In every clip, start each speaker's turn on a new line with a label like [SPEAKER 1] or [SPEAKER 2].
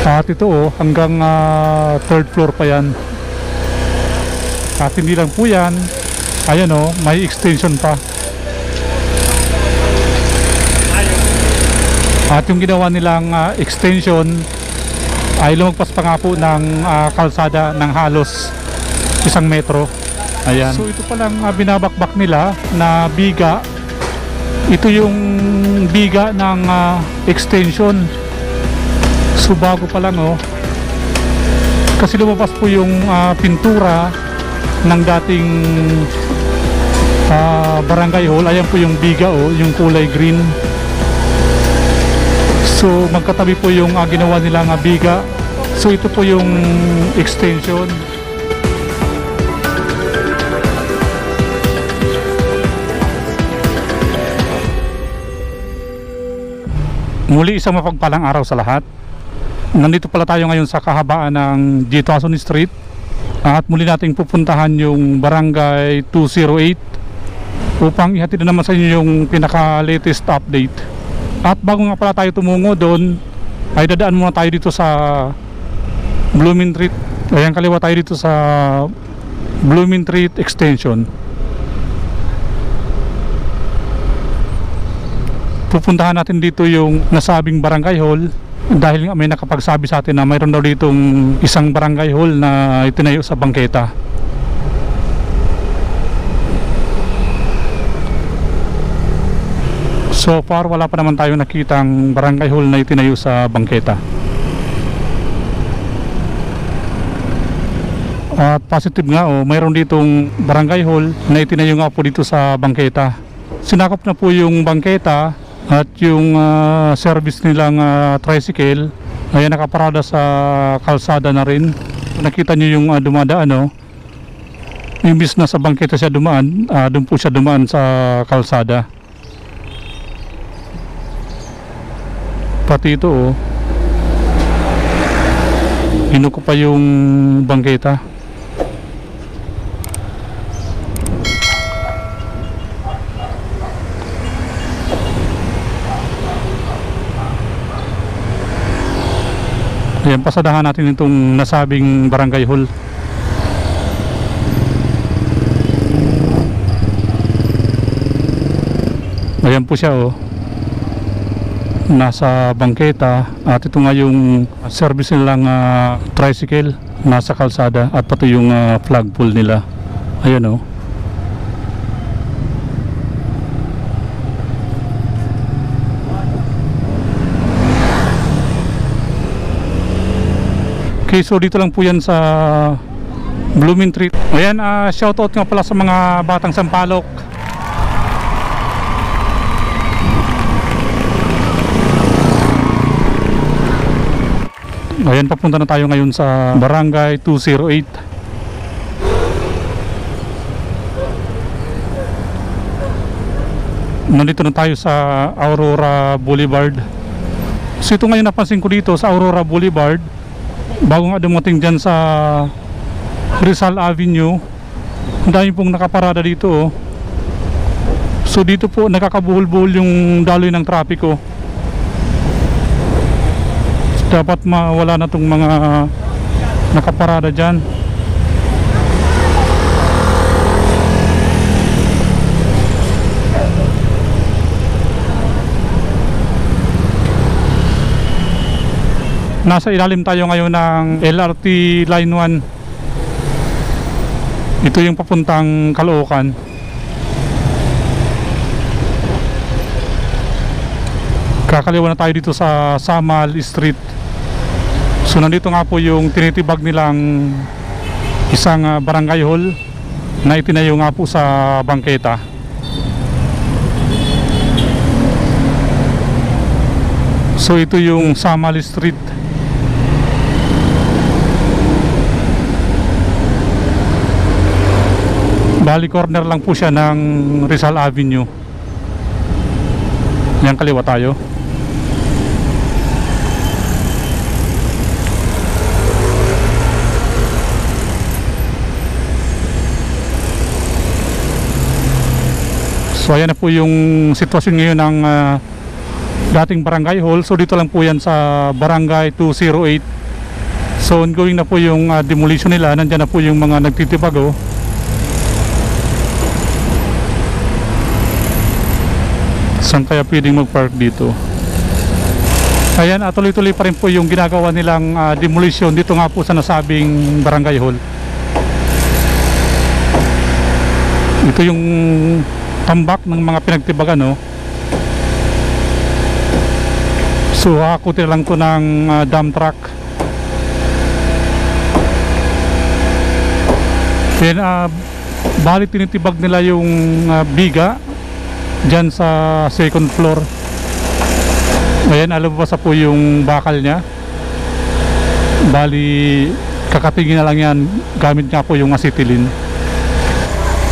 [SPEAKER 1] At ito hanggang third floor pa yan. At hindi lang po yan, ayan may extension pa. At yung ginawa nilang extension ay lumagpas pa nga po ng kalsada ng halos 1 metro. Ayan. So ito palang binabakbak nila na biga. Ito yung biga ng extension. So bago pa lang kasi lumabas po yung pintura ng dating barangay hall. Ayan po yung biga yung kulay green. So magkatabi po yung ginawa nilang biga. So ito po yung extension. Muli isang mapagpalang araw sa lahat. Nandito pala tayo ngayon sa kahabaan ng G2000 Street at muli nating pupuntahan yung Barangay 208 upang ihatid na naman sa inyo yung pinaka-latest update. At bago nga pala tayo tumungo doon ay dadaan muna tayo dito sa Blooming Street. Ayan, kaliwa tayo dito sa Blooming Street Extension. Pupuntahan natin dito yung nasabing barangay hall dahil may nakapagsabi sa atin na mayroon daw ditong isang barangay hall na itinayo sa bangketa. So far wala pa naman tayo nakitang barangay hall na itinayo sa bangketa. At positive nga mayroon ditong barangay hall na itinayo nga po dito sa bangketa. Sinakop na po yung bangketa at yung service nilang tricycle ay nakaparada sa kalsada na rin. Nakita nyo yung dumadaan imbis na sa bangketa siya dumaan, doon po siya dumaan sa kalsada. Pati ito inuko pa yung bangketa. Ayan, pasadahan natin itong nasabing barangay hall. Ayan po siya nasa bangketa at ito nga yung service nilang tricycle nasa kalsada at pati yung flagpole nila. Ayan Okay, so dito lang po yan sa Blooming Street. Ayan, shoutout nga pala sa mga batang Sampalok. Ayan, papunta na tayo ngayon sa Barangay 208. Nandito na tayo sa Aurora Boulevard. So ito ngayon napansin ko dito sa Aurora Boulevard, bago nga dumating dyan sa Rizal Avenue, ang dami pong nakaparada dito So dito po nakakabuhol-buhol yung daloy ng trapiko. Dapat mawala na tong mga nakaparada dyan. Nasa ilalim tayo ngayon ng LRT Line 1. Ito yung papuntang Caloocan. Kakaliwa na tayo dito sa Samal Street. So nandito nga po yung tinitibag nilang isang barangay hall na itinayo nga po sa bangketa. So ito yung Samal Street. Bali corner lang po siya ng Rizal Avenue. Yan, kaliwa tayo. So ayan na po yung sitwasyon ngayon ng dating barangay hall. So dito lang po yan sa Barangay 208. So ongoing na po yung demolition nila. Nandyan na po yung mga nagtitibag, oh. Saan kaya pwedeng mag-park dito? Ayan, tuloy-tuloy pa rin po yung ginagawa nilang demolition dito nga po sa nasabing barangay hall. Ito yung tambak ng mga pinagtibagan, no? So hakutin lang to ng dump truck. Then bali tinitibag nila yung biga dyan sa second floor. Ayan, alabasa po yung bakal nya. Bali kakatingin na lang yan, gamit nga po yung acetylene.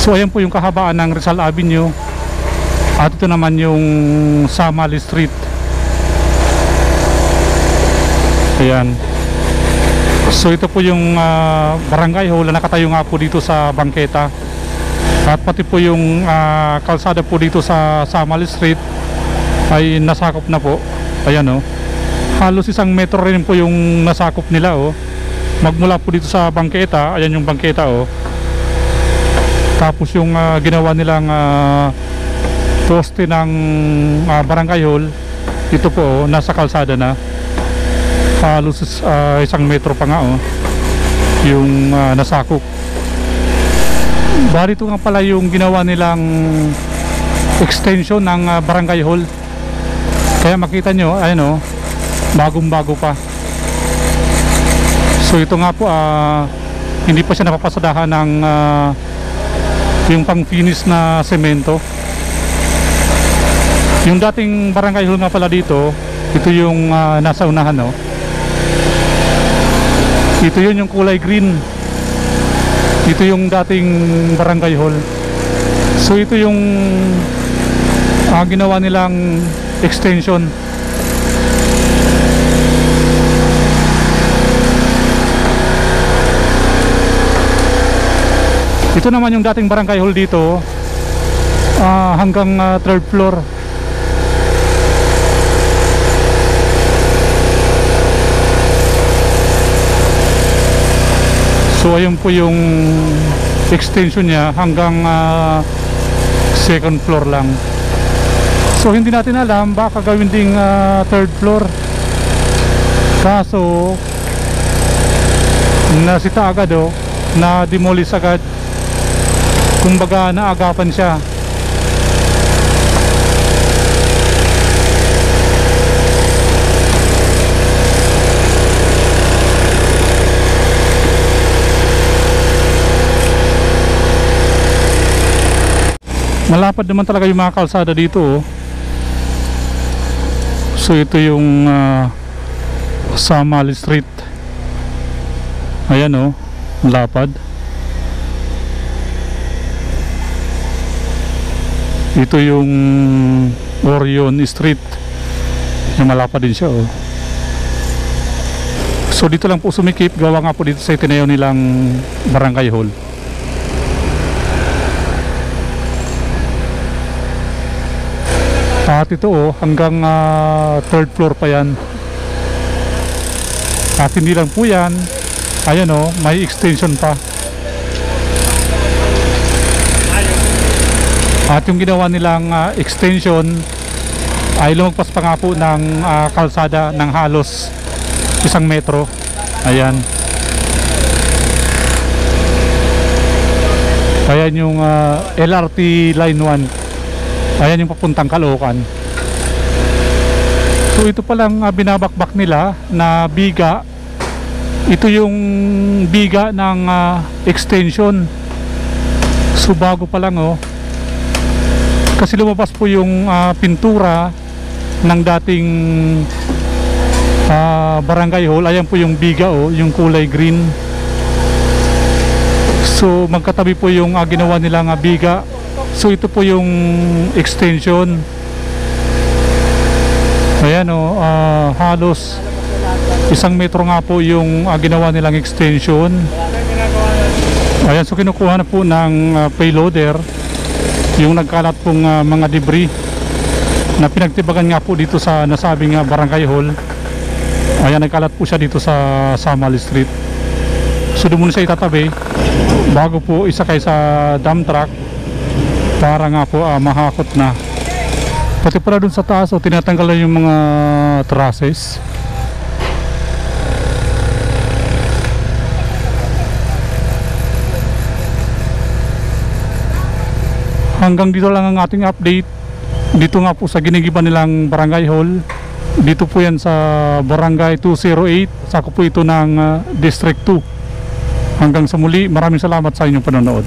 [SPEAKER 1] So ayan po yung kahabaan ng Rizal Avenue. At ito naman yung Samali Street. Ayan. So ito po yung barangay hall na nakatayo nga po dito sa bangketa. At pati po yung kalsada po dito sa Samali Street ay nasakop na po. Ayan, oh. Halos 1 metro rin po yung nasakop nila, oh. Magmula po dito sa bangketa. Ayan yung bangketa, oh. Tapos yung ginawa nilang poste ng barangay hall, ito po, oh, nasa kalsada na. Halos 1 metro pa nga, oh, yung nasakop. Bali ito nga pala yung ginawa nilang extension ng barangay hall. Kaya makita nyo, ayun, oh, bagong bago pa. So ito nga po, hindi pa siya napapasadahan ng yung pang finish na semento. Yung dating barangay hall nga pala dito, ito yung nasa unahan, oh. Ito yun yung kulay green. Ito yung dating barangay hall. So ito yung ginawa nilang extension. Ito naman yung dating barangay hall dito, hanggang 3rd floor. So ayun po yung extension niya hanggang 2nd floor lang. So hindi natin alam, baka gawin ding 3rd floor. Kaso nasita agad, oh, na demolish agad. Kumbaga naagapan siya. Malapad naman talaga yung mga kalsada dito, oh. So ito yung Samali Street. Ayan, oh, malapad. Ito yung Orion Street. Yung malapad din siya, oh. So dito lang po sumikip. Gawa nga po dito sa itinayo nilang barangay hall. At ito, oh, hanggang 3rd floor pa yan. At hindi lang po yan. Ayan, oh, may extension pa. At yung ginawa nilang extension ay lumagpas pa nga po ng kalsada ng halos 1 metro. Ayan. Ayan yung LRT Line 1. Ayan yung papuntang Caloocan. So ito palang binabakbak nila na biga. Ito yung biga ng extension. So bago pa lang, oh. Kasi lumabas po yung pintura ng dating barangay hall. Ayan po yung biga, oh, yung kulay green. So magkatabi po yung ginawa nilang biga. So ito po yung extension. Ayan, oh, halos 1 metro nga po yung ginawa nilang extension. Ayan, so kinukuha na po ng payloader yung nagkalat pong mga debris na pinagtibagan nga po dito sa nasabing barangay hall. Ayan, nagkalat po siya dito sa Samal Street. So doon muna siya itatabi bago po isakay sa dump truck para nga po mahakot na. Pati pala dun sa taas, tinatanggalan yung mga trusses. Hanggang dito lang ang ating update dito nga po sa ginigiban nilang barangay hall. Dito po yan sa barangay 208, sako po ito ng District 2. Hanggang sa muli, maraming salamat sa inyong panonood.